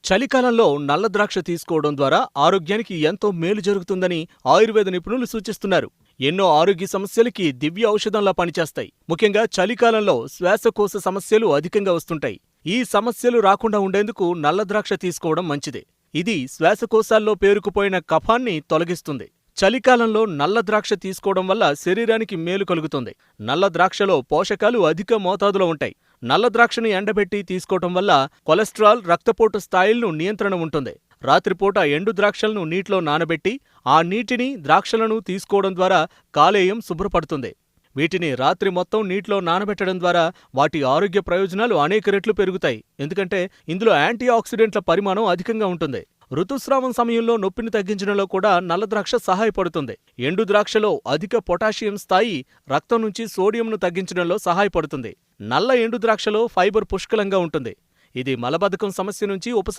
చలికాలంలో నల్ల ద్రాక్ష తీసుకోవడం ద్వారా ఆరోగ్యానికి ఎంతో మేలు జరుగుతుందని ఆయుర్వేద నిపుణులు సూచిస్తున్నారు. ఎన్నో ఆరోగ్య సమస్యలకి దివ్య ఔషధంలా పనిచేస్తాయి. ముఖ్యంగా చలికాలంలో శ్వాసకోశ సమస్యలు అధికంగా వస్తుంటాయి. ఈ సమస్యలు రాకుండా ఉండేందుకు నల్ల ద్రాక్ష తీసుకోవడం మంచిదే. ఇది శ్వాసకోశాల్లో పేరుకుపోయిన కఫాన్ని తొలగిస్తుంది. చలికాలంలో నల్ల ద్రాక్ష తీసుకోవడం వల్ల శరీరానికి మేలు కలుగుతుంది. నల్ల ద్రాక్షలో పోషకాలు అధిక మోతాదులో ఉంటాయి. నల్ల ద్రాక్షని ఎండబెట్టి తీసుకోవటం వల్ల కొలెస్ట్రాల్, రక్తపోటు స్థాయిలను నియంత్రణ ఉంటుంది. రాత్రిపూట ఎండు ద్రాక్షలను నీటిలో నానబెట్టి ఆ నీటిని, ద్రాక్షలను తీసుకోవడం ద్వారా కాలేయం శుభ్రపడుతుంది. వీటిని రాత్రి మొత్తం నీటిలో నానబెట్టడం ద్వారా వాటి ఆరోగ్య ప్రయోజనాలు అనేక రెట్లు పెరుగుతాయి. ఎందుకంటే ఇందులో యాంటీ ఆక్సిడెంట్ల పరిమాణం అధికంగా ఉంటుంది. ఋతుస్రావం సమయంలో నొప్పిని తగ్గించడంలో కూడా నల్ల ద్రాక్ష సహాయపడుతుంది. ఎండు ద్రాక్షలో అధిక పొటాషియం స్థాయి రక్తం నుంచి సోడియంను తగ్గించడంలో సహాయపడుతుంది. నల్ల ఎండు ద్రాక్షలో ఫైబర్ పుష్కలంగా ఉంటుంది. ఇది మలబద్ధకం సమస్య నుంచి ఉపశమనం